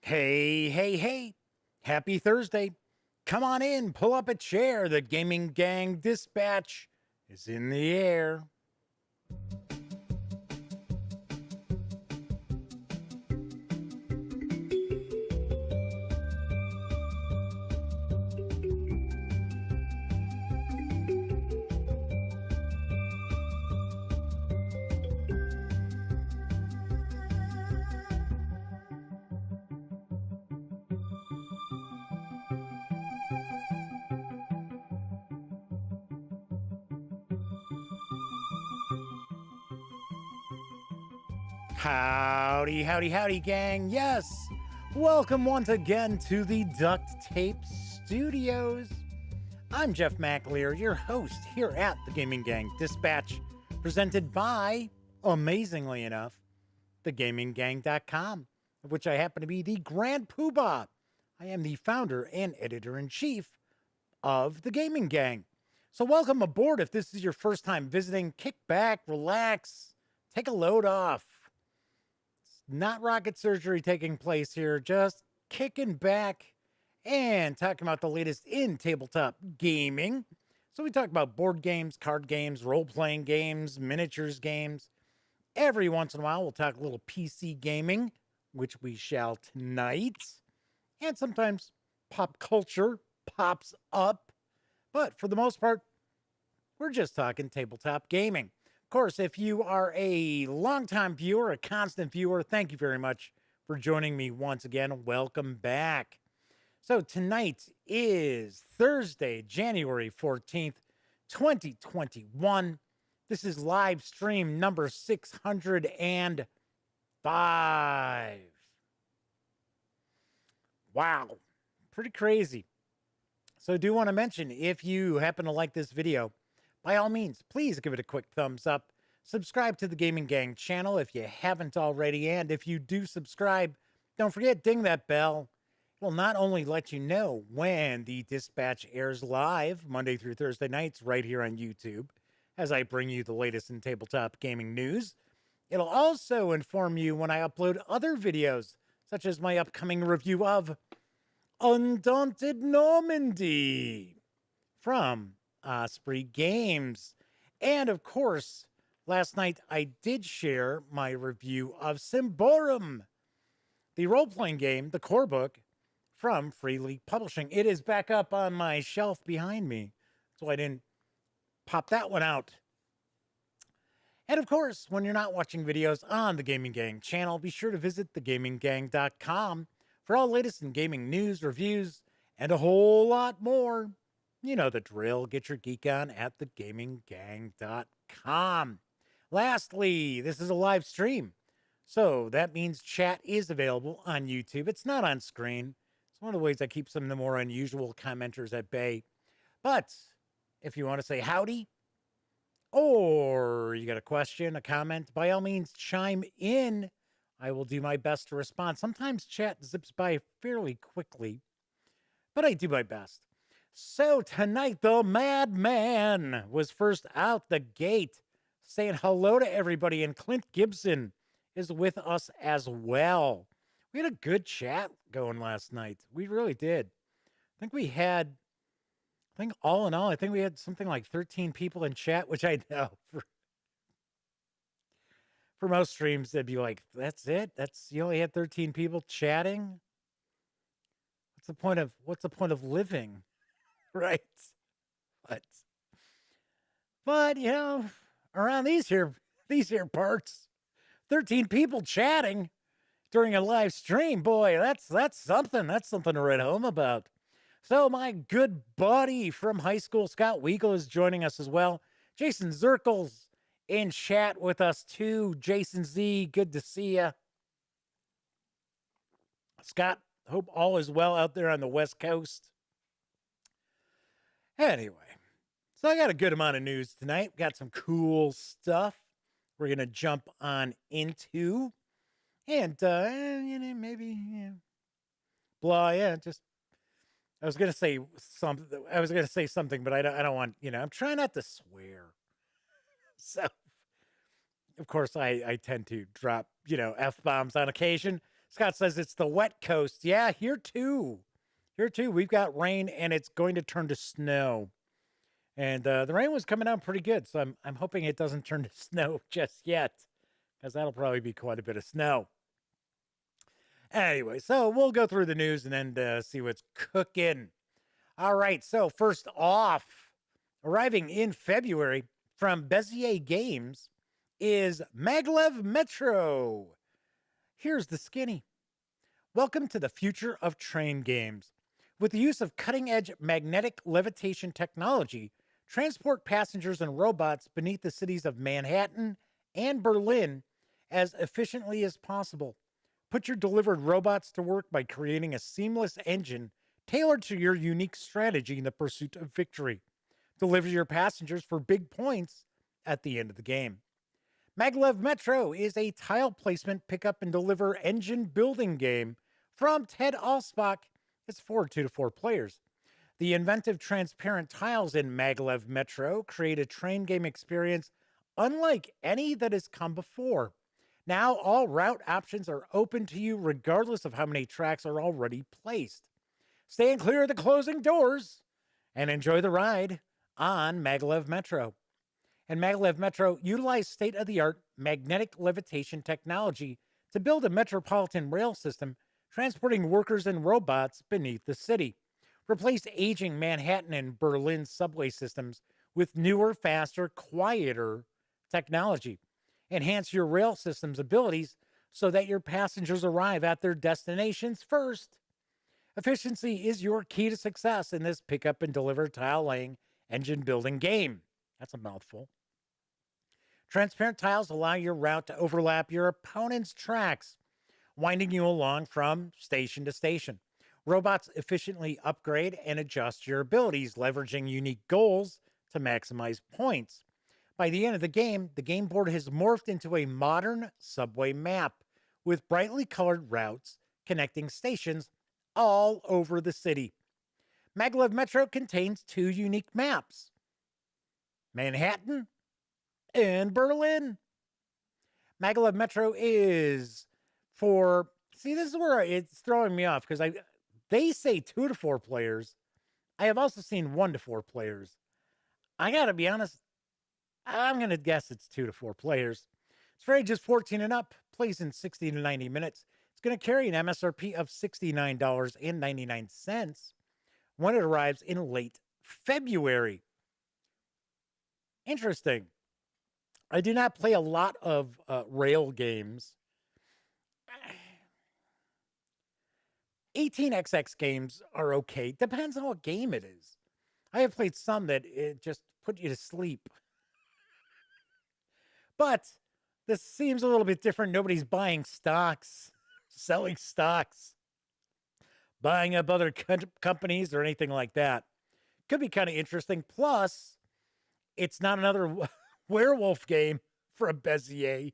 Hey, hey, hey. Happy Thursday. Come on in, pull up a chair. The Gaming Gang Dispatch is in the air. Howdy, howdy, howdy, gang. Yes, welcome once again to the Duct Tape Studios. I'm Jeff McAleer, your host here at the Gaming Gang Dispatch, presented by, amazingly enough, thegaminggang.com, of which I happen to be the Grand Poobah. I am the founder and editor-in-chief of the Gaming Gang. So welcome aboard. If this is your first time visiting, kick back, relax, take a load off. Not rocket surgery taking place here, just kicking back and talking about the latest in tabletop gaming. So we talk about board games, card games, role-playing games, miniatures games. Every once in a while, we'll talk a little PC gaming, which we shall tonight. And sometimes pop culture pops up. But for the most part, we're just talking tabletop gaming. Of course, if you are a longtime viewer, a constant viewer, thank you very much for joining me once again. Welcome back. So tonight is Thursday, January 14th, 2021. This is live stream number 605. Wow, pretty crazy. So I do want to mention, if you happen to like this video, by all means, please give it a quick thumbs up. Subscribe to the Gaming Gang channel if you haven't already. And if you do subscribe, don't forget, ding that bell. It will not only let you know when the Dispatch airs live, Monday through Thursday nights, right here on YouTube, as I bring you the latest in tabletop gaming news. It'll also inform you when I upload other videos, such as my upcoming review of Undaunted Normandy from Osprey Games. And of course, last night I did share my review of Symborum, the role-playing game, the core book from Free League Publishing. It is back up on my shelf behind me, so I didn't pop that one out. And of course, when you're not watching videos on the Gaming Gang channel, be sure to visit thegaminggang.com for all latest in gaming news, reviews, and a whole lot more. You know the drill. Get your geek on at thegaminggang.com. Lastly, this is a live stream, so that means chat is available on YouTube. It's not on screen. It's one of the ways I keep some of the more unusual commenters at bay. But if you want to say howdy, or you got a question, a comment, by all means, chime in. I will do my best to respond. Sometimes chat zips by fairly quickly, but I do my best. So tonight, the Madman was first out the gate, saying hello to everybody, and Clint Gibson is with us as well. We had a good chat going last night. We really did. I think all in all, I think we had something like 13 people in chat, which I know for most streams, they'd be like, that's it? You only had 13 people chatting? What's the point of living? Right. But you know, around these here parts, 13 people chatting during a live stream, boy, that's something. That's something to write home about. So my good buddy from high school, Scott Weigel, is joining us as well. Jason Zirkle's in chat with us too. Jason Z, good to see you. Scott, hope all is well out there on the West Coast. Anyway, so I got a good amount of news tonight. Got some cool stuff we're going to jump on into. And, maybe, blah, yeah, just, I was going to say something, but I don't want, I'm trying not to swear. So, of course, I tend to drop, F-bombs on occasion. Scott says it's the wet coast. Yeah, here too. Here too. We've got rain and it's going to turn to snow. And the rain was coming out pretty good, so I'm hoping it doesn't turn to snow just yet, because that'll probably be quite a bit of snow. Anyway, so we'll go through the news and then see what's cooking. All right, so first off, arriving in February from Bezier Games is Maglev Metro. Here's the skinny. Welcome to the future of train games. With the use of cutting-edge magnetic levitation technology, transport passengers and robots beneath the cities of Manhattan and Berlin as efficiently as possible. Put your delivered robots to work by creating a seamless engine tailored to your unique strategy in the pursuit of victory. Deliver your passengers for big points at the end of the game. Maglev Metro is a tile placement pick up and deliver engine building game from Ted Alspach. It's for 2 to 4 players. The inventive transparent tiles in Maglev Metro create a train game experience unlike any that has come before. Now all route options are open to you regardless of how many tracks are already placed. Stand clear of the closing doors and enjoy the ride on Maglev Metro. And Maglev Metro utilized state-of-the-art magnetic levitation technology to build a metropolitan rail system transporting workers and robots beneath the city. Replace aging Manhattan and Berlin subway systems with newer, faster, quieter technology. Enhance your rail system's abilities so that your passengers arrive at their destinations first. Efficiency is your key to success in this pick up and deliver tile laying engine building game. That's a mouthful. Transparent tiles allow your route to overlap your opponent's tracks, winding you along from station to station. Robots efficiently upgrade and adjust your abilities, leveraging unique goals to maximize points. By the end of the game board has morphed into a modern subway map with brightly colored routes connecting stations all over the city. Maglev Metro contains 2 unique maps, Manhattan and Berlin. Maglev Metro is for, see, this is where it's throwing me off because they say 2 to 4 players. I have also seen 1 to 4 players. I gotta be honest, I'm gonna guess it's 2 to 4 players. It's for ages 14 and up, plays in 60 to 90 minutes. It's gonna carry an MSRP of $69.99 when it arrives in late February. Interesting. I do not play a lot of rail games. 18xx games are okay. Depends on what game it is. I have played some that it just put you to sleep. But this seems a little bit different. Nobody's buying stocks, selling stocks, buying up other companies or anything like that. Could be kind of interesting. Plus, it's not another werewolf game for a Bezier.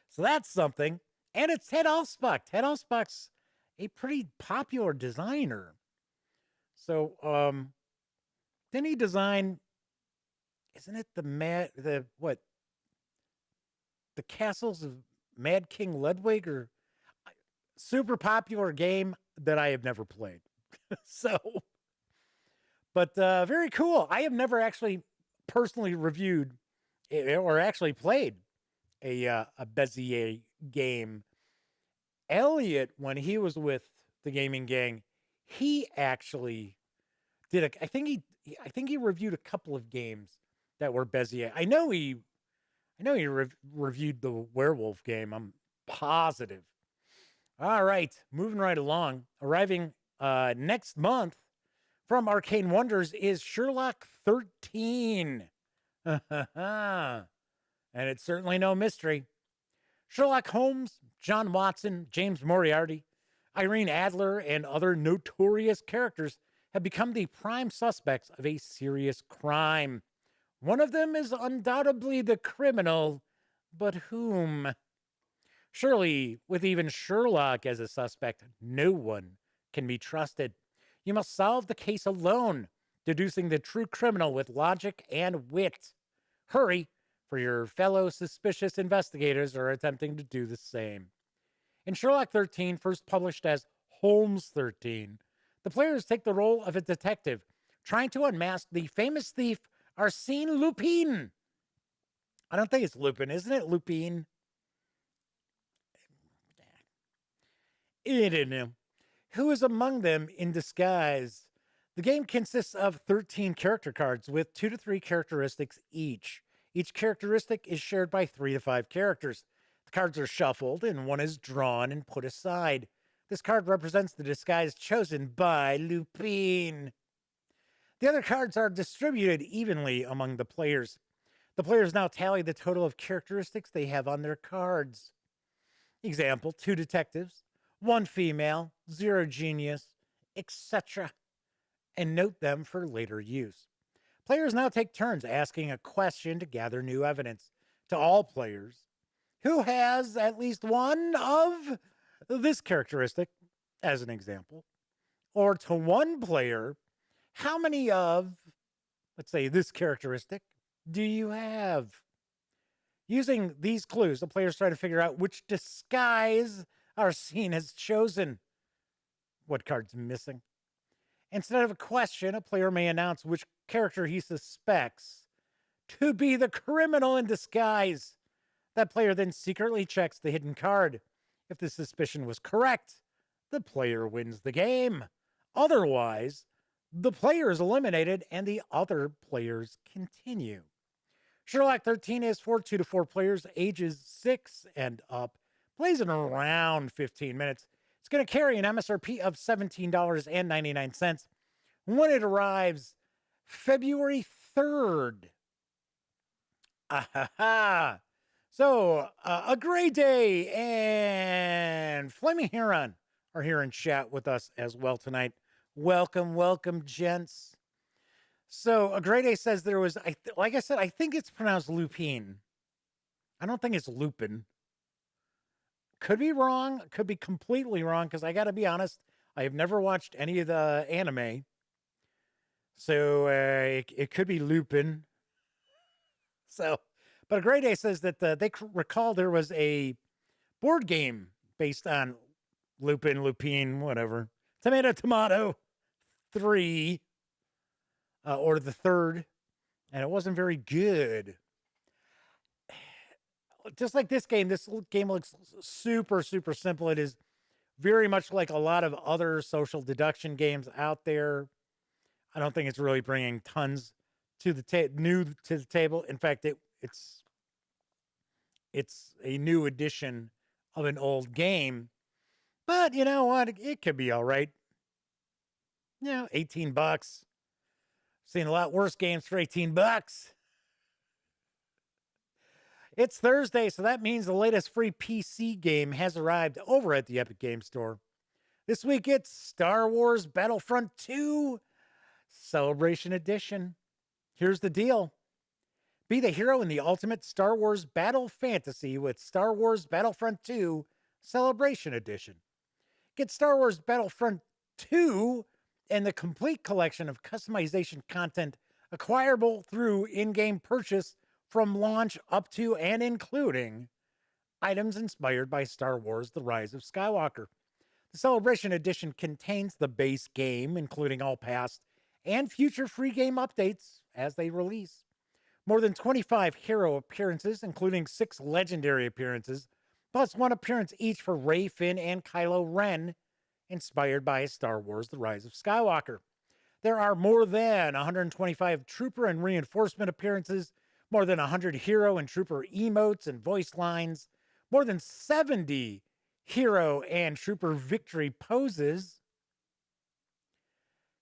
So that's something. And it's Ted Alspach. Ted Alspach's a pretty popular designer. So, didn't he design, isn't it the Castles of Mad King Ludwig, or super popular game that I have never played. So, but very cool. I have never actually personally reviewed or actually played a Bezier game. Elliot, when he was with the gaming gang, he actually did I think he reviewed a couple of games that were Bezier. I know he reviewed the werewolf game. I'm positive. All right, moving right along. Arriving next month from Arcane Wonders is Sherlock 13. And it's certainly no mystery. Sherlock Holmes, John Watson, James Moriarty, Irene Adler, and other notorious characters have become the prime suspects of a serious crime. One of them is undoubtedly the criminal, but whom? Surely, with even Sherlock as a suspect, no one can be trusted. You must solve the case alone, deducing the true criminal with logic and wit. Hurry, for your fellow suspicious investigators are attempting to do the same. In Sherlock 13, first published as Holmes 13, the players take the role of a detective trying to unmask the famous thief Arsène Lupin. I don't think it's Lupin, isn't it? Lupin. I don't know. Who is among them in disguise? The game consists of 13 character cards with 2 to 3 characteristics each. Each characteristic is shared by 3 to 5 characters. The cards are shuffled and one is drawn and put aside. This card represents the disguise chosen by Lupin. The other cards are distributed evenly among the players. The players now tally the total of characteristics they have on their cards. Example, 2 detectives, 1 female, 0 genius, etc., and note them for later use. Players now take turns asking a question to gather new evidence. To all players, who has at least one of this characteristic, as an example, or to one player, how many of, let's say, this characteristic do you have? Using these clues, the players try to figure out which disguise Arsène has chosen. What card's missing? Instead of a question, a player may announce which character he suspects to be the criminal in disguise. That player then secretly checks the hidden card. If the suspicion was correct, the player wins the game. Otherwise, the player is eliminated and the other players continue. Sherlock 13 is for 2 to 4 players, ages 6 and up. Plays in around 15 minutes. It's going to carry an MSRP of $17.99 when it arrives February 3rd. Ah-ha-ha. So, a great day, and Flaming Heron are here in chat with us as well tonight. Welcome, welcome, gents. So, a great day says there was, like I said, I think it's pronounced Lupin. I don't think it's Lupin. Could be wrong, could be completely wrong, because I got to be honest, I have never watched any of the anime. So, it could be Lupin. So, but a great day says that they recall there was a board game based on Lupin, whatever. Tomato 3, or the third, and it wasn't very good. Just like this game looks super, super simple. It is very much like a lot of other social deduction games out there. I don't think it's really bringing tons to the new to the table. In fact, it's a new edition of an old game. But you know what? It could be all right. You know, $18. Seen a lot worse games for $18. It's Thursday, so that means the latest free PC game has arrived over at the Epic Games Store. This week it's Star Wars Battlefront 2 Celebration Edition. Here's the deal. Be the hero in the ultimate Star Wars battle fantasy with Star Wars Battlefront 2 Celebration Edition. Get Star Wars Battlefront 2 and the complete collection of customization content acquirable through in-game purchase from launch up to and including items inspired by Star Wars The Rise of Skywalker. The Celebration Edition contains the base game, including all past and future free game updates as they release. More than 25 hero appearances, including 6 legendary appearances, plus 1 appearance each for Rey, Finn, and Kylo Ren, inspired by Star Wars The Rise of Skywalker. There are more than 125 trooper and reinforcement appearances, more than 100 hero and trooper emotes and voice lines, more than 70 hero and trooper victory poses.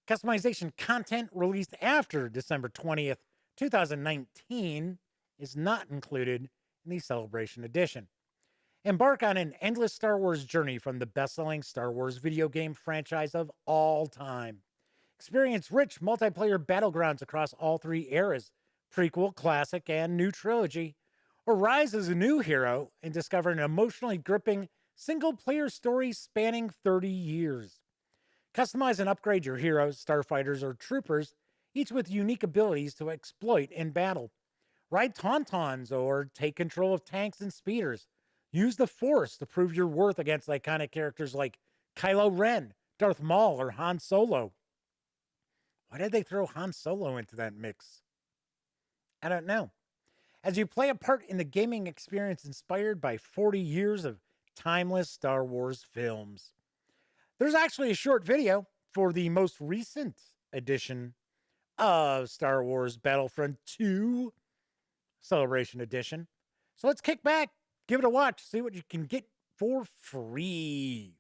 Customization content released after December 20th, 2019 is not included in the Celebration Edition. Embark on an endless Star Wars journey from the best-selling Star Wars video game franchise of all time. Experience rich multiplayer battlegrounds across all 3 eras, prequel, classic, and new trilogy, or rise as a new hero and discover an emotionally gripping single-player story spanning 30 years. Customize and upgrade your heroes, starfighters, or troopers, each with unique abilities to exploit in battle. Ride tauntauns or take control of tanks and speeders. Use the Force to prove your worth against iconic characters like Kylo Ren, Darth Maul, or Han Solo. Why did they throw Han Solo into that mix? I don't know. As you play a part in the gaming experience inspired by 40 years of timeless Star Wars films. There's actually a short video for the most recent edition of Star Wars Battlefront 2 Celebration Edition. So let's kick back, give it a watch, see what you can get for free.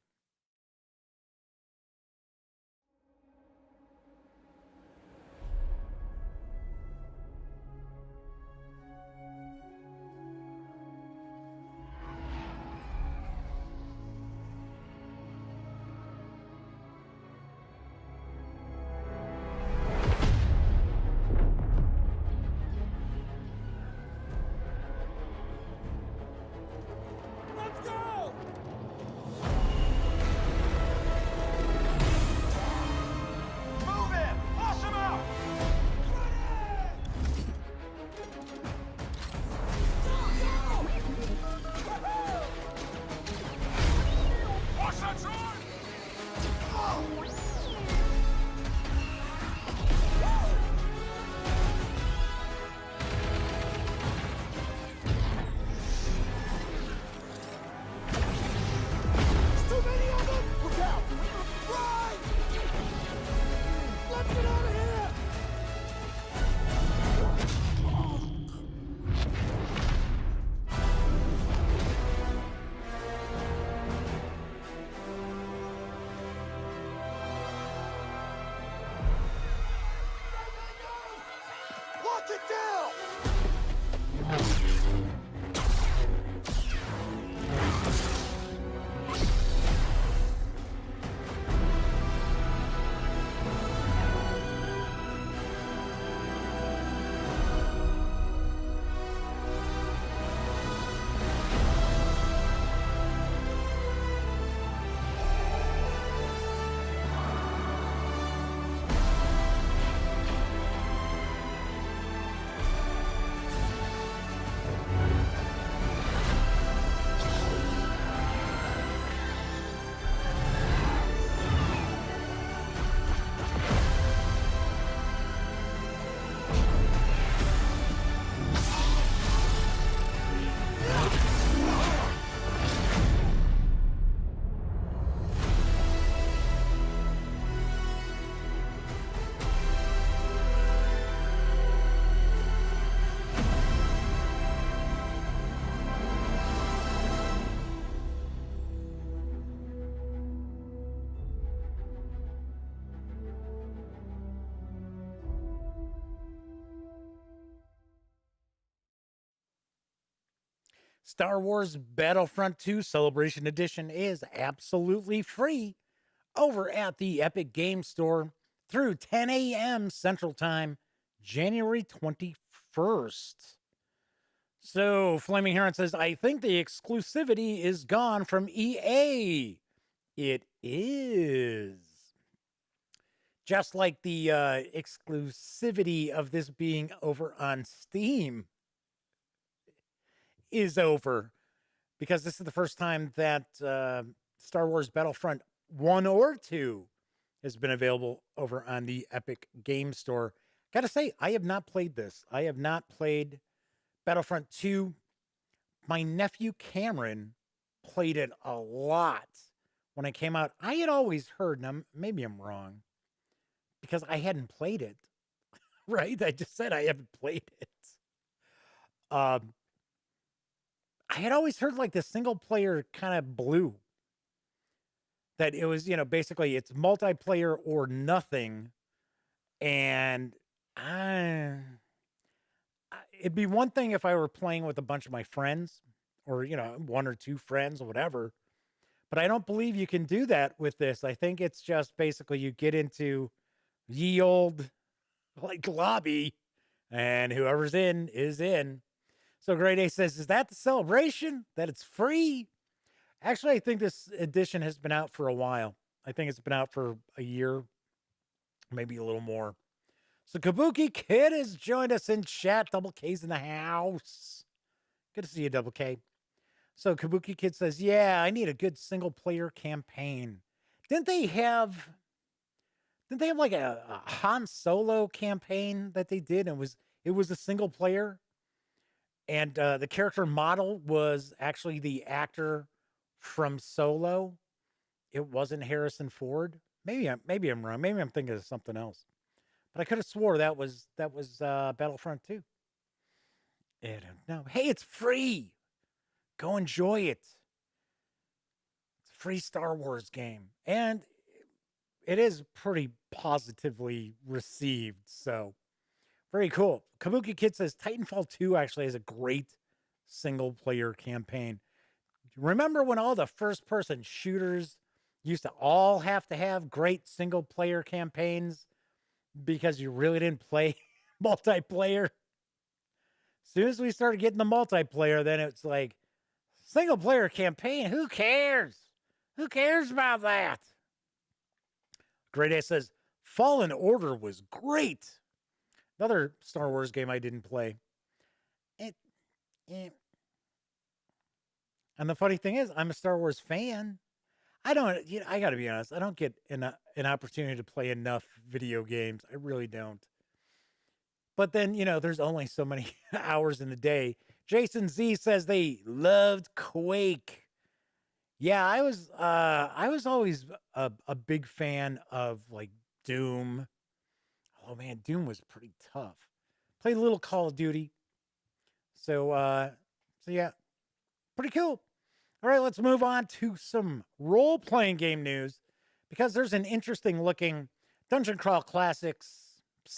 Star Wars Battlefront 2 Celebration Edition is absolutely free over at the Epic Games Store through 10 a.m. Central Time, January 21st. So, Flaming Heron says, I think the exclusivity is gone from EA. It is. Just like the exclusivity of this being over on Steam is over, because this is the first time that Star Wars Battlefront 1 or 2 has been available over on the Epic Games Store. Gotta say, I have not played this. I have not played Battlefront 2. My nephew Cameron played it a lot when it came out. I had always heard, now maybe I'm wrong, because I hadn't played it, right? I just said I haven't played it. I had always heard like the single player kind of blew. That it was, basically it's multiplayer or nothing. And it'd be one thing if I were playing with a bunch of my friends or, one or two friends or whatever. But I don't believe you can do that with this. I think it's just basically you get into ye old like lobby and whoever's in is in. So Great A says, is that the celebration? That it's free? Actually, I think this edition has been out for a while. I think it's been out for a year, maybe a little more. So Kabuki Kid has joined us in chat. Double K's in the house. Good to see you, Double K. So Kabuki Kid says, "Yeah, I need a good single player campaign." Didn't they have? Didn't they have like a Han Solo campaign that they did? And it was a single player, and the character model was actually the actor from Solo. It wasn't Harrison Ford. Maybe I'm wrong. Maybe I'm thinking of something else. But I could have swore that was Battlefront 2. I don't know. Hey, it's free. Go enjoy it. It's a free Star Wars game. And it is pretty positively received. So very cool. Kabuki Kid says Titanfall 2 actually has a great single player campaign. Remember when all the first person shooters used to all have to have great single player campaigns because you really didn't play multiplayer? As soon as we started getting the multiplayer, then it's like single player campaign. Who cares? Who cares about that? Great A says Fallen Order was great. Another Star Wars game I didn't play. And the funny thing is, I'm a Star Wars fan. I don't. I got to be honest. I don't get an opportunity to play enough video games. I really don't. But then, there's only so many hours in the day. Jason Z says they loved Quake. Yeah, I was always a big fan of like Doom. Oh man, Doom was pretty tough. Played a little Call of Duty. So yeah, pretty cool. All right, let's move on to some role-playing game news because there's an interesting looking Dungeon Crawl Classics /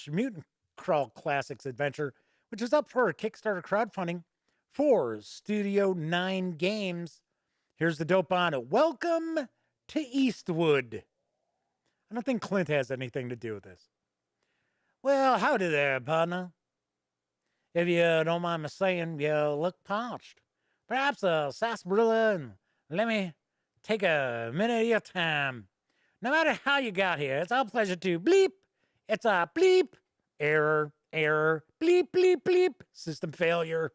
Mutant Crawl Classics adventure, which is up for Kickstarter crowdfunding for Studio 9 Games. Here's the dope on it. Welcome to Eastwood. I don't think Clint has anything to do with this. Well, howdy there, partner. If you don't mind me saying, you look parched. Perhaps a sarsaparilla and let me take a minute of your time. No matter how you got here, it's our pleasure to bleep. It's a bleep. Error, bleep, bleep, bleep. System failure.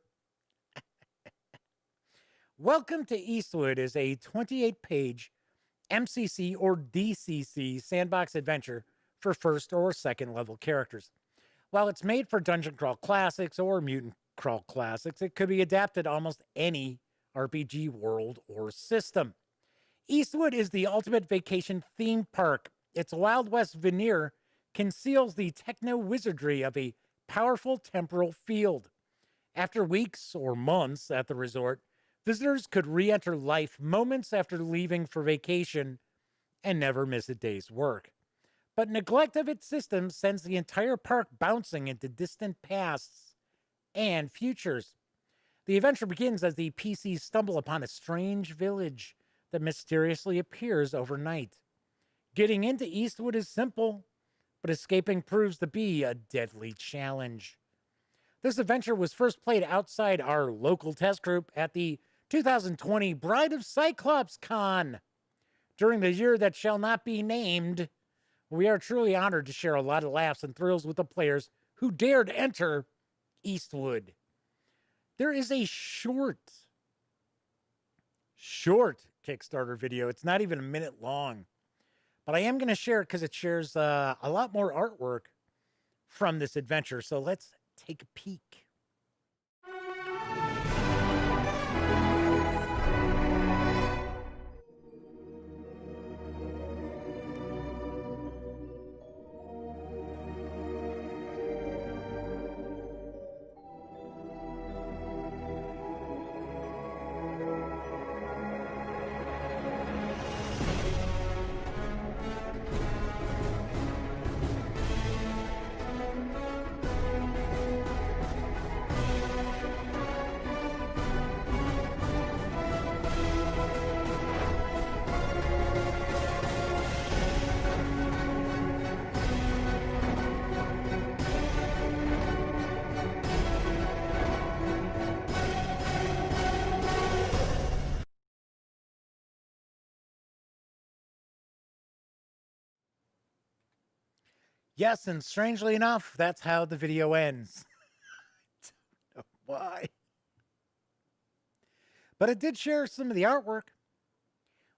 Welcome to Eastwood is a 28-page MCC or DCC sandbox adventure for first or second level characters. While it's made for Dungeon Crawl Classics or Mutant Crawl Classics, it could be adapted to almost any RPG world or system. Eastwood is the ultimate vacation theme park. Its Wild West veneer conceals the techno-wizardry of a powerful temporal field. After weeks or months at the resort, visitors could re-enter life moments after leaving for vacation and never miss a day's work. But neglect of its systems sends the entire park bouncing into distant pasts and futures. The adventure begins as the PCs stumble upon a strange village that mysteriously appears overnight. Getting into Eastwood is simple, but escaping proves to be a deadly challenge. This adventure was first played outside our local test group at the 2020 Bride of Cyclops Con. During the year that shall not be named, we are truly honored to share a lot of laughs and thrills with the players who dared enter Eastwood. There is a short Kickstarter video. It's not even a minute long, but I am going to share it because it shares a lot more artwork from this adventure. So let's take a peek. Yes, and strangely enough, that's how the video ends. I don't know why. but it did share some of the artwork.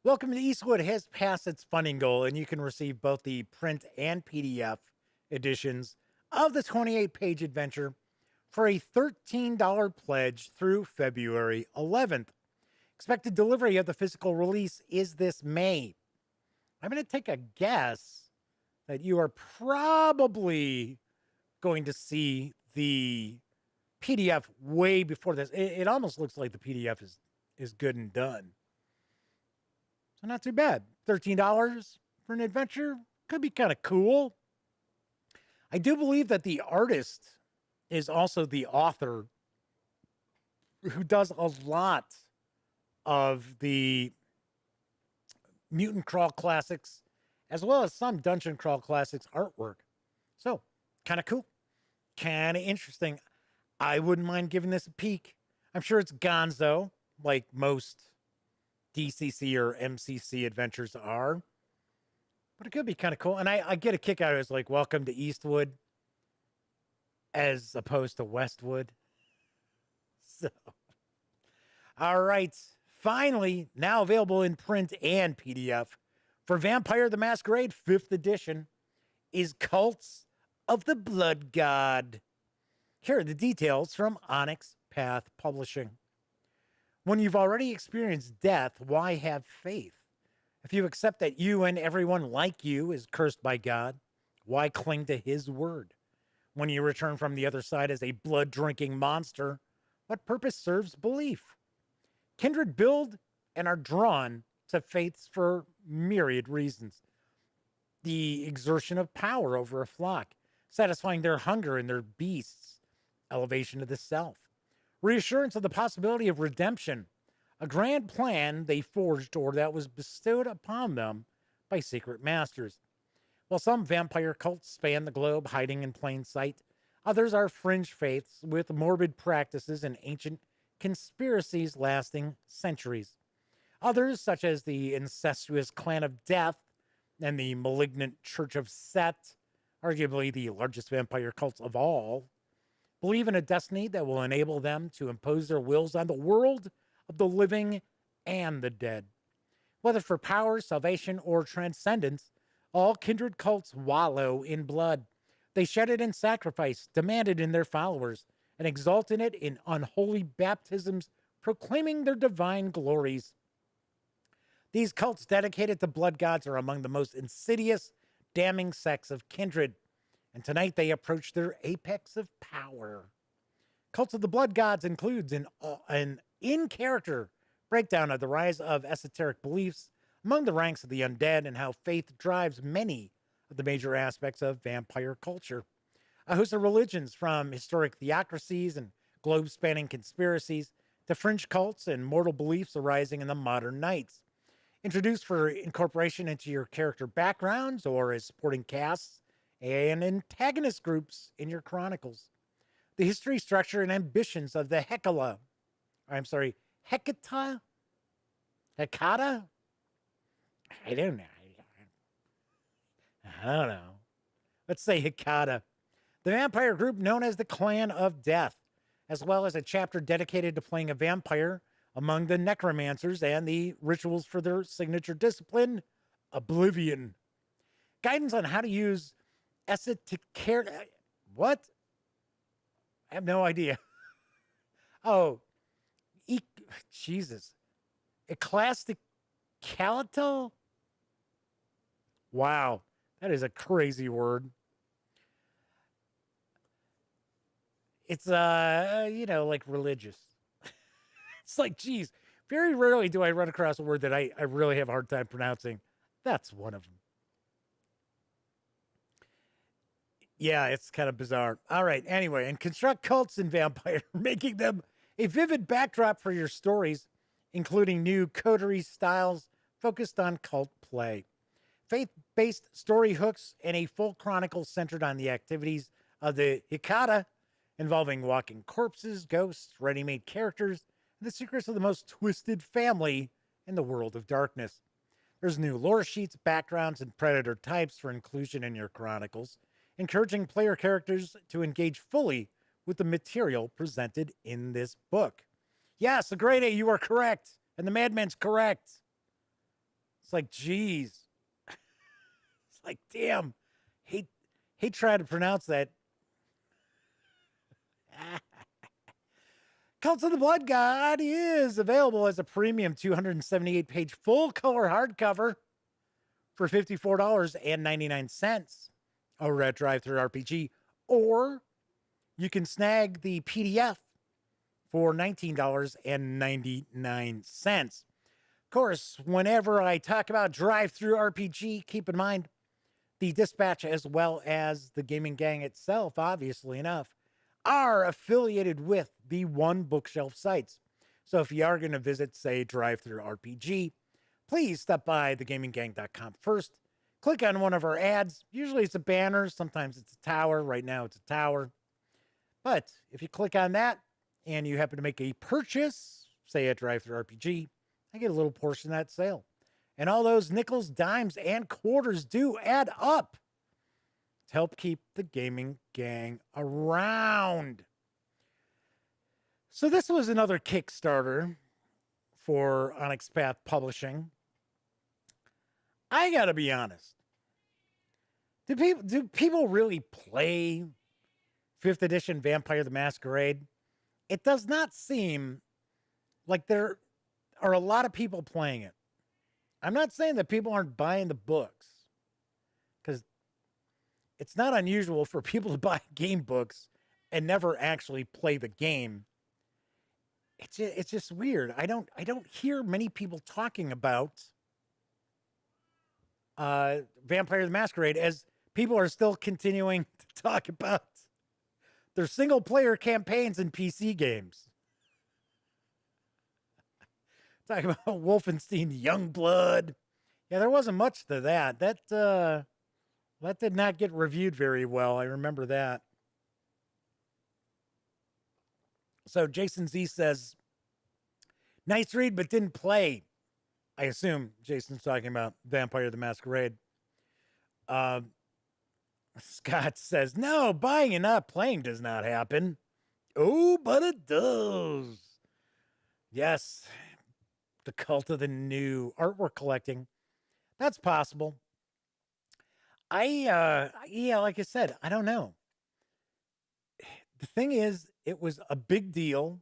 Welcome to Eastwood has passed its funding goal, and you can receive both the print and PDF editions of the 28-page adventure for a $13 pledge through February 11th. Expected delivery of the physical release is this May. I'm going to take a guess that you are probably going to see the PDF way before this. It almost looks like the PDF is good and done. So not too bad. $13 for an adventure could be kind of cool. I do believe that the artist is also the author who does a lot of the Mutant Crawl Classics, as well as some Dungeon Crawl Classics artwork. So, kind of cool. Kind of interesting. I wouldn't mind giving this a peek. I'm sure it's gonzo, like most DCC or MCC adventures are. But it could be kind of cool. And I get a kick out of it. It's like, welcome to Eastwood, as opposed to Westwood. So, all right. Finally, now available in print and PDF for Vampire the Masquerade 5th edition is Cults of the Blood God. Here are the details from Onyx Path Publishing. When you've already experienced death, why have faith? If you accept that you and everyone like you is cursed by God, why cling to his word? When you return from the other side as a blood-drinking monster, what purpose serves belief? Kindred build and are drawn to faiths for myriad reasons. The exertion of power over a flock, satisfying their hunger in their beasts, elevation of the self, reassurance of the possibility of redemption, a grand plan they forged or that was bestowed upon them by secret masters. While some vampire cults span the globe, hiding in plain sight, others are fringe faiths with morbid practices and ancient conspiracies lasting centuries. Others, such as the incestuous Clan of Death and the malignant Church of Set, arguably the largest vampire cults of all, believe in a destiny that will enable them to impose their wills on the world of the living and the dead. Whether for power, salvation, or transcendence, all kindred cults wallow in blood. They shed it in sacrifice, demand it in their followers, and exalt in it in unholy baptisms, proclaiming their divine glories. These cults dedicated to blood gods are among the most insidious, damning sects of kindred, and tonight they approach their apex of power. Cults of the blood gods includes an in-character breakdown of the rise of esoteric beliefs among the ranks of the undead and how faith drives many of the major aspects of vampire culture. A host of religions, from historic theocracies and globe-spanning conspiracies to fringe cults and mortal beliefs arising in the modern knights. Introduced for incorporation into your character backgrounds or as supporting casts and antagonist groups in your chronicles. The history, structure, and ambitions of the Hecata? I don't know. Let's say Hecata. The vampire group known as the Clan of Death, as well as a chapter dedicated to playing a vampire among the necromancers and the rituals for their signature discipline, Oblivion. Guidance on how to use esoteric... What? I have no idea. Oh, Jesus. Ecclesiastical? Wow, that is a crazy word. It's, like religious. It's like, geez, very rarely do I run across a word that I really have a hard time pronouncing. That's one of them. Yeah, it's kind of bizarre. All right, anyway, and construct cults in Vampire, making them a vivid backdrop for your stories, including new coterie styles focused on cult play. Faith-based story hooks and a full chronicle centered on the activities of the Hecata, involving walking corpses, ghosts, ready-made characters, and the secrets of the most twisted family in the world of darkness. There's new lore sheets, backgrounds, and predator types for inclusion in your chronicles, encouraging player characters to engage fully with the material presented in this book. Yes, a grade A, you are correct. And the madman's correct. It's like, geez. It's like, damn. Hate trying to pronounce that. Cult of the Blood God is available as a premium 278-page full-color hardcover for $54.99 over at Drive-Thru RPG, or you can snag the PDF for $19.99. Of course, whenever I talk about Drive-Thru RPG, keep in mind the Dispatch as well as the Gaming Gang itself, obviously enough, are affiliated with the One Bookshelf sites. So if you are going to visit, say, Drive-Thru RPG, please stop by thegaminggang.com first. Click on one of our ads. Usually it's a banner. Sometimes it's a tower. Right now it's a tower. But if you click on that and you happen to make a purchase, say at Drive-Thru RPG, I get a little portion of that sale. And all those nickels, dimes, and quarters do add up to help keep the Gaming Gang around. So this was another Kickstarter for Onyx Path Publishing. I gotta be honest. Do people really play 5th edition Vampire the Masquerade? It does not seem like there are a lot of people playing it. I'm not saying that people aren't buying the books, because it's not unusual for people to buy game books and never actually play the game. It's just weird. I don't hear many people talking about Vampire the Masquerade, as people are still continuing to talk about their single player campaigns in PC games. Talking about Wolfenstein Youngblood. Yeah, there wasn't much to that. That did not get reviewed very well. I remember that. So Jason Z says, nice read, but didn't play. I assume Jason's talking about Vampire the Masquerade. Scott says, no, buying and not playing does not happen. Oh, but it does. Yes. The cult of the new artwork collecting. That's possible. Yeah, like I said, I don't know. The thing is, it was a big deal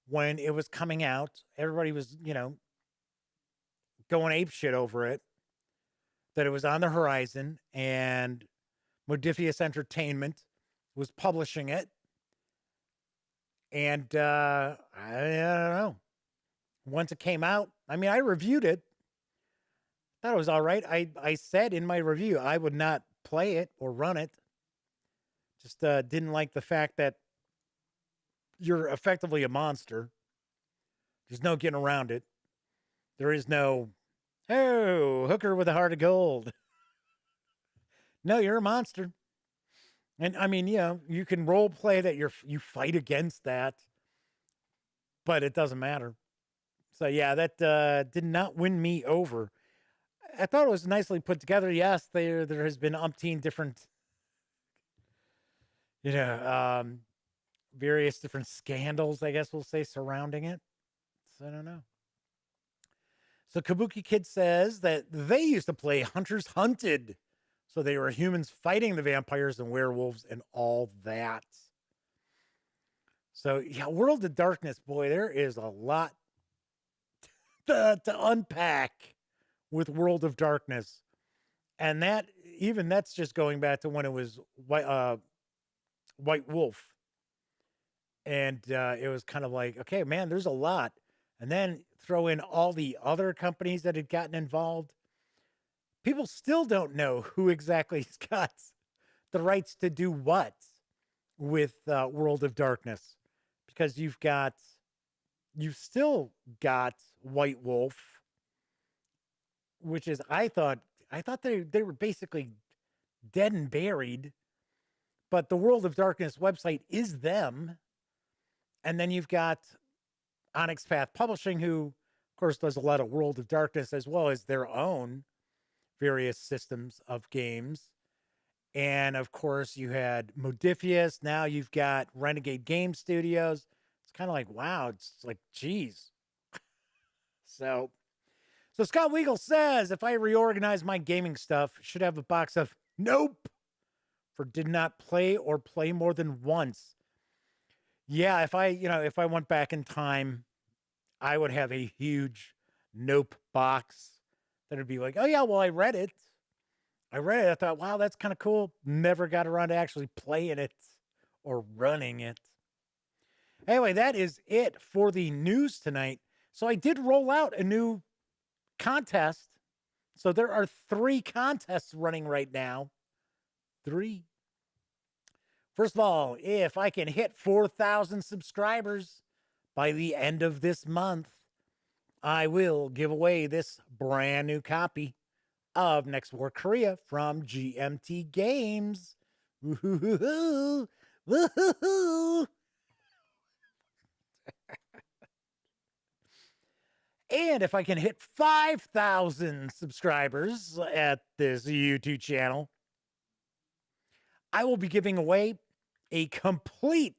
when it was coming out. Everybody was, going apeshit over it, that it was on the horizon, and Modifius Entertainment was publishing it. And I don't know. Once it came out, I mean, I reviewed it. Thought it was all right. I said in my review I would not play it or run it. Just didn't like the fact that you're effectively a monster. There's no getting around it. There is no, oh, hooker with a heart of gold. No, you're a monster. And I mean, you can role play that you fight against that, but it doesn't matter. So yeah, that did not win me over. I thought it was nicely put together. Yes, there has been umpteen different, various different scandals, I guess we'll say, surrounding it. So I don't know. So Kabuki Kid says that they used to play Hunters Hunted. So they were humans fighting the vampires and werewolves and all that. So yeah, World of Darkness, boy, there is a lot to unpack with World of Darkness. And that's just going back to when it was White Wolf. And it was kind of like, okay, man, there's a lot. And then throw in all the other companies that had gotten involved. People still don't know who exactly's got the rights to do what with World of Darkness. Because you've still got White Wolf, which is, I thought they were basically dead and buried, but the World of Darkness website is them. And then you've got Onyx Path Publishing, who, of course, does a lot of World of Darkness as well as their own various systems of games. And of course, you had Modifius. Now you've got Renegade Game Studios. It's kind of like, wow, it's like, geez. So Scott Weagle says, if I reorganize my gaming stuff, should have a box of nope for did not play or play more than once. Yeah, if I went back in time, I would have a huge nope box that would be like, oh yeah, well, I read it. I thought, wow, that's kind of cool. Never got around to actually playing it or running it. Anyway, that is it for the news tonight. So I did roll out a new contest. So there are 3 contests running right now. 3. First of all, if I can hit 4,000 subscribers by the end of this month, I will give away this brand new copy of Next War Korea from GMT Games. Woo-hoo-hoo-hoo. Woo-hoo-hoo. And if I can hit 5,000 subscribers at this YouTube channel, I will be giving away a complete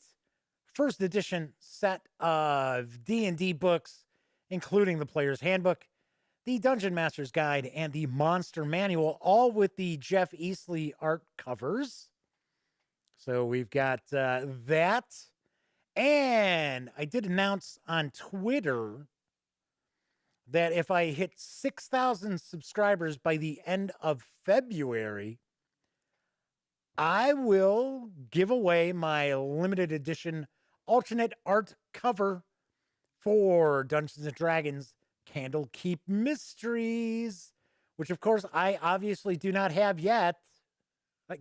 first edition set of D&D books, including the Player's Handbook, the Dungeon Master's Guide, and the Monster Manual, all with the Jeff Easley art covers. So we've got that. And I did announce on Twitter that if I hit 6,000 subscribers by the end of February, I will give away my limited edition alternate art cover for Dungeons & Dragons Candlekeep Mysteries, which of course I obviously do not have yet. I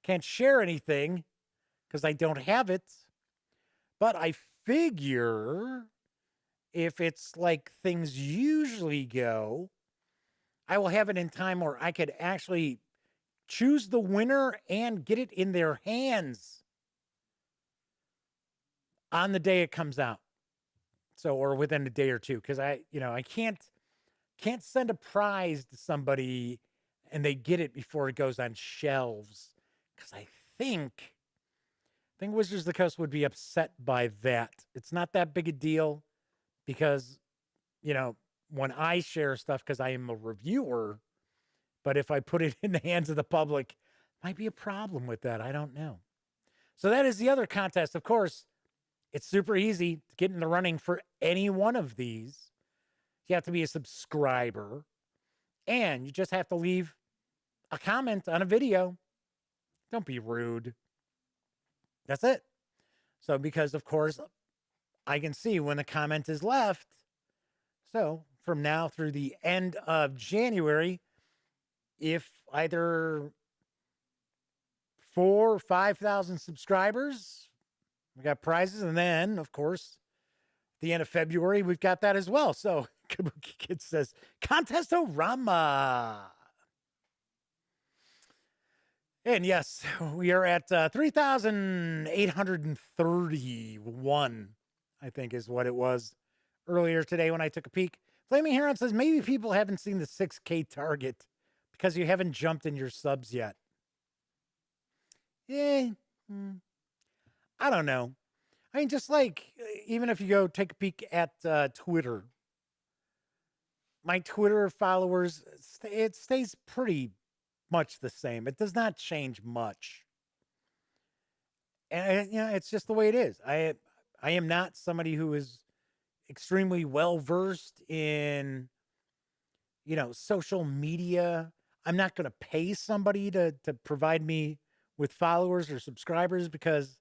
can't share anything because I don't have it. But I figure if it's like things usually go, I will have it in time where I could actually choose the winner and get it in their hands on the day it comes out. So, or within a day or two, because I can't send a prize to somebody and they get it before it goes on shelves. Because I think Wizards of the Coast would be upset by that. It's not that big a deal because, when I share stuff, because I am a reviewer, but if I put it in the hands of the public, might be a problem with that. I don't know. So that is the other contest. Of course, it's super easy to get in the running for any one of these. You have to be a subscriber, and you just have to leave a comment on a video. Don't be rude. That's it. So, because of course, I can see when the comment is left. So, from now through the end of January, if either 4,000 or 5,000 subscribers, we got prizes. And then, of course, the end of February, we've got that as well. So, Kabuki Kid says, Contest-O-Rama. And yes, we are at 3,831, I think is what it was earlier today when I took a peek. Flaming Heron says, maybe people haven't seen the 6K target because you haven't jumped in your subs yet. I don't know. I mean, just like, even if you go take a peek at Twitter, my Twitter followers, it stays pretty much the same. It does not change much. And, it's just the way it is. I am not somebody who is extremely well-versed in, social media. I'm not going to pay somebody to provide me with followers or subscribers because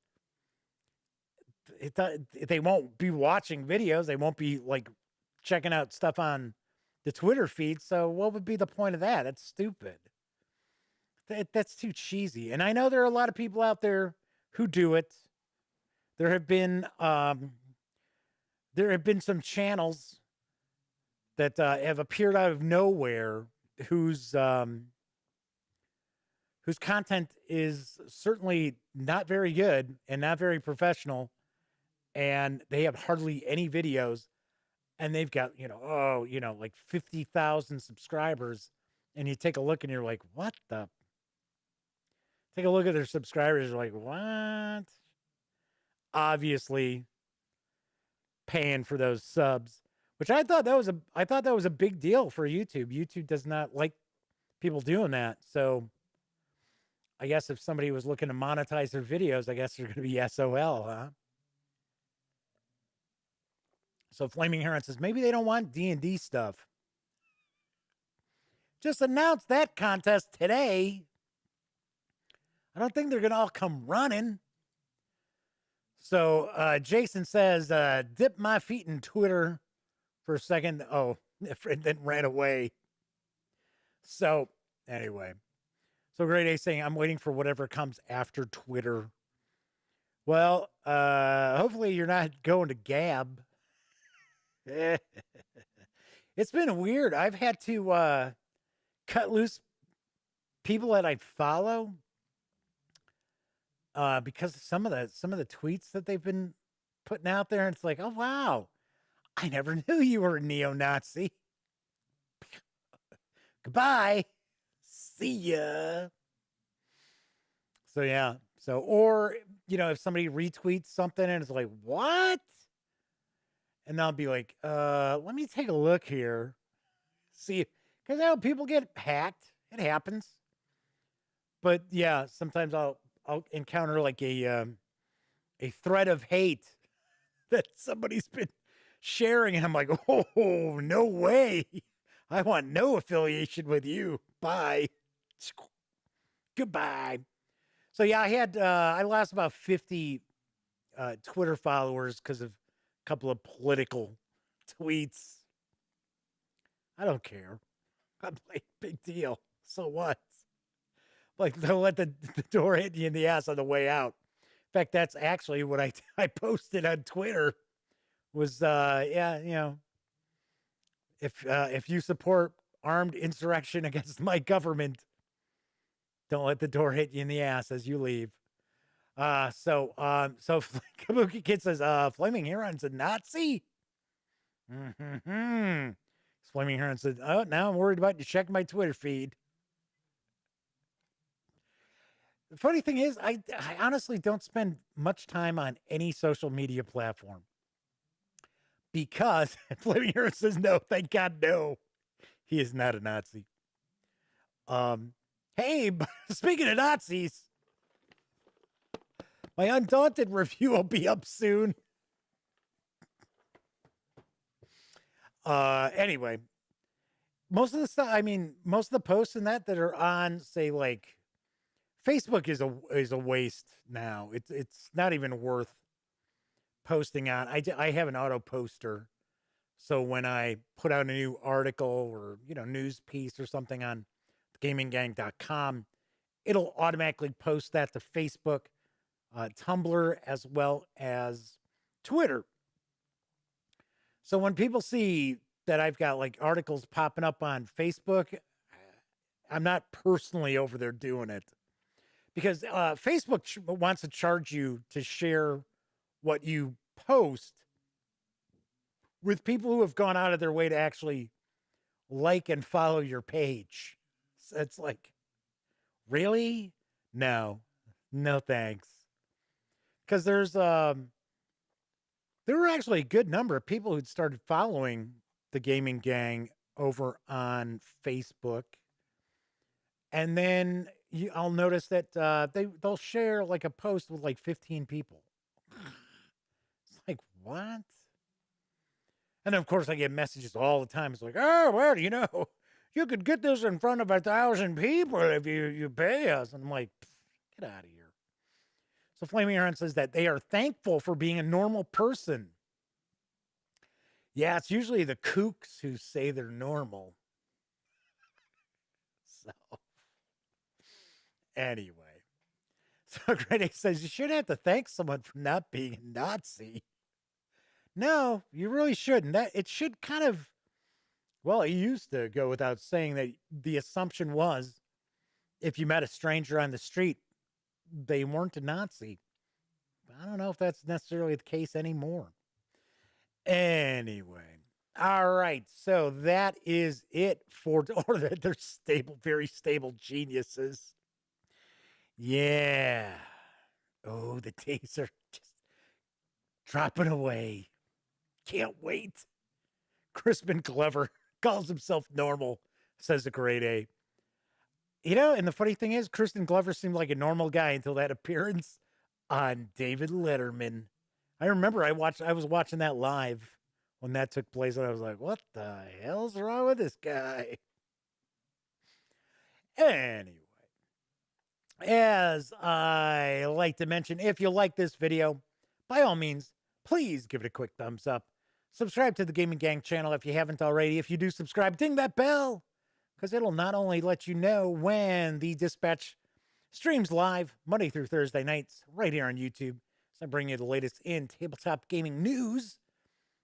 they won't be watching videos. They won't be like checking out stuff on the Twitter feed. So what would be the point of that? That's stupid. That's too cheesy. And I know there are a lot of people out there who do it. There have been some channels that have appeared out of nowhere whose content is certainly not very good and not very professional, and they have hardly any videos, and they've got, like 50,000 subscribers, and you take a look and you're like, what the? Take a look at their subscribers, you're like, what? obviously paying for those subs, which I thought that was a big deal for YouTube. YouTube does not like people doing that. So I guess if somebody was looking to monetize their videos, I guess they're going to be SOL, huh? So Flaming Heron says maybe they don't want D&D stuff. Just announced that contest today. I don't think they're going to all come running. So Jason says, dip my feet in Twitter for a second. Oh, and then ran away. So anyway. So Great A saying, I'm waiting for whatever comes after Twitter. Well, hopefully you're not going to Gab. It's been weird. I've had to cut loose people that I follow because of some of the tweets that they've been putting out there. And it's like, oh wow, I never knew you were a neo-Nazi. Goodbye. See ya. So yeah. So, or, if somebody retweets something and it's like, what? And I'll be like, let me take a look here. See, because people get hacked. It happens. But yeah, sometimes I'll encounter like a thread of hate that somebody's been sharing, and I'm like, oh, no way. I want no affiliation with you. Bye. Goodbye. So yeah, I lost about 50 Twitter followers because of a couple of political tweets. I don't care. I'm like, big deal. So what? Like, don't let the door hit you in the ass on the way out. In fact, that's actually what I posted on Twitter was, if you support armed insurrection against my government, don't let the door hit you in the ass as you leave. So Kabuki Kid says, Flaming Heron's a Nazi? Mm-hmm. Flaming Heron says, oh, now I'm worried about you checking my Twitter feed. The funny thing is, I honestly don't spend much time on any social media platform because Flaming Heron says, no, thank God, no. He is not a Nazi. Hey, speaking of Nazis, my Undaunted review will be up soon. Anyway, most of the posts in that are on, say, like, Facebook is a waste now. It's not even worth posting on. I have an auto poster, so when I put out a new article or news piece or something on gaminggang.com, it'll automatically post that to Facebook, Tumblr, as well as Twitter. So when people see that I've got like articles popping up on Facebook, I'm not personally over there doing it because Facebook wants to charge you to share what you post with people who have gone out of their way to actually like and follow your page. So it's like, really? No thanks. Because there were actually a good number of people who'd started following the Gaming Gang over on Facebook. And then I'll notice that they'll share like a post with like 15 people. It's like, what? And of course I get messages all the time. It's like, oh, well, you could get this in front of 1,000 people if you pay us. And I'm like, get out of here. So Flaming Heron says that they are thankful for being a normal person. Yeah, it's usually the kooks who say they're normal. So, anyway. So Greg says, you should have to thank someone for not being a Nazi. No, you really shouldn't. It should kind of, well, it used to go without saying that the assumption was if you met a stranger on the street, they weren't a Nazi. I don't know if that's necessarily the case anymore. Anyway. All right. So that is it for, or they're stable, very stable geniuses. Yeah. Oh, the days are just dropping away. Can't wait. Crispin Glover calls himself normal, says a grade A. You know, and the funny thing is, Crispin Glover seemed like a normal guy until that appearance on David Letterman. I remember I was watching that live when that took place, and I was like, what the hell's wrong with this guy? Anyway, as I like to mention, if you like this video, by all means, please give it a quick thumbs up. Subscribe to the Gaming Gang channel if you haven't already. If you do subscribe, ding that bell, because it'll not only let you know when the Dispatch streams live Monday through Thursday nights right here on YouTube, so I bring you the latest in tabletop gaming news,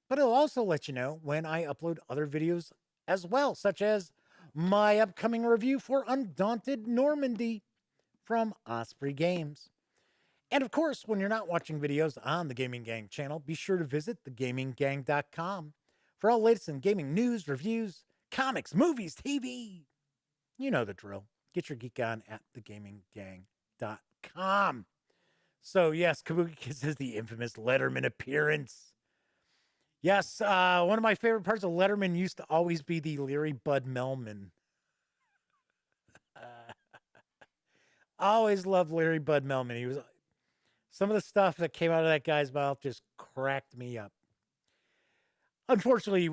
but it'll also let you know when I upload other videos as well, such as my upcoming review for Undaunted Normandy from Osprey Games. And of course, when you're not watching videos on the Gaming Gang channel, be sure to visit thegaminggang.com for all latest in gaming news, reviews, comics, movies, TV. You know the drill. Get your geek on at thegaminggang.com. So yes, Kabuki Kid says the infamous Letterman appearance. Yes, one of my favorite parts of Letterman used to always be the Leary Bud Melman. Always loved Larry Bud Melman. He was, some of the stuff that came out of that guy's mouth just cracked me up. Unfortunately,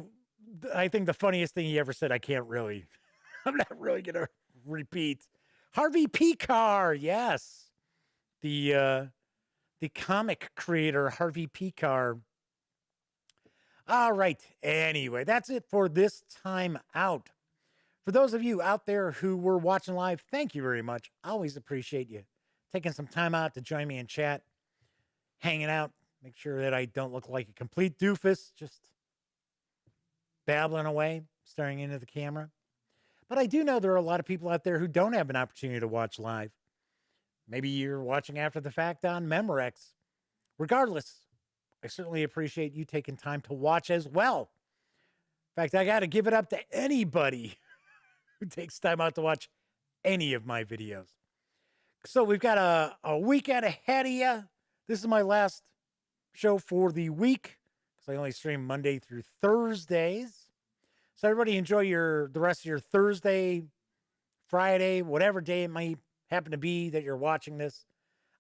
I think the funniest thing he ever said, I'm not really going to repeat. Harvey Pekar, yes. The comic creator, Harvey Pekar. All right. Anyway, that's it for this time out. For those of you out there who were watching live, thank you very much. I always appreciate you taking some time out to join me in chat, hanging out, make sure that I don't look like a complete doofus, just babbling away, staring into the camera. But I do know there are a lot of people out there who don't have an opportunity to watch live. Maybe you're watching after the fact on Memorex. Regardless, I certainly appreciate you taking time to watch as well. In fact, I got to give it up to anybody who takes time out to watch any of my videos. So we've got a weekend ahead of you. This is my last show for the week, because I only stream Monday through Thursdays. So everybody enjoy the rest of your Thursday, Friday, whatever day it might happen to be that you're watching this.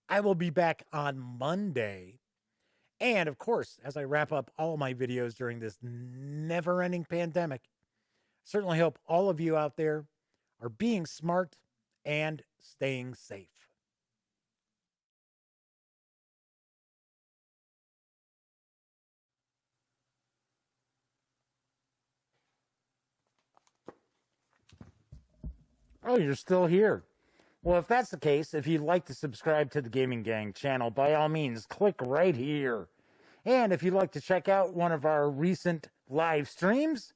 I will be back on Monday. And of course, as I wrap up all my videos during this never-ending pandemic, certainly hope all of you out there are being smart and staying safe. Oh, you're still here. Well, if that's the case, if you'd like to subscribe to the Gaming Gang channel, by all means, click right here. And if you'd like to check out one of our recent live streams,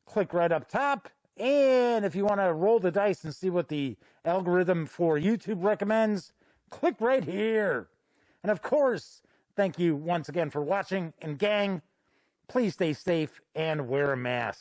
click right up top. And if you want to roll the dice and see what the algorithm for YouTube recommends, click right here. And of course, thank you once again for watching. And gang, please stay safe and wear a mask.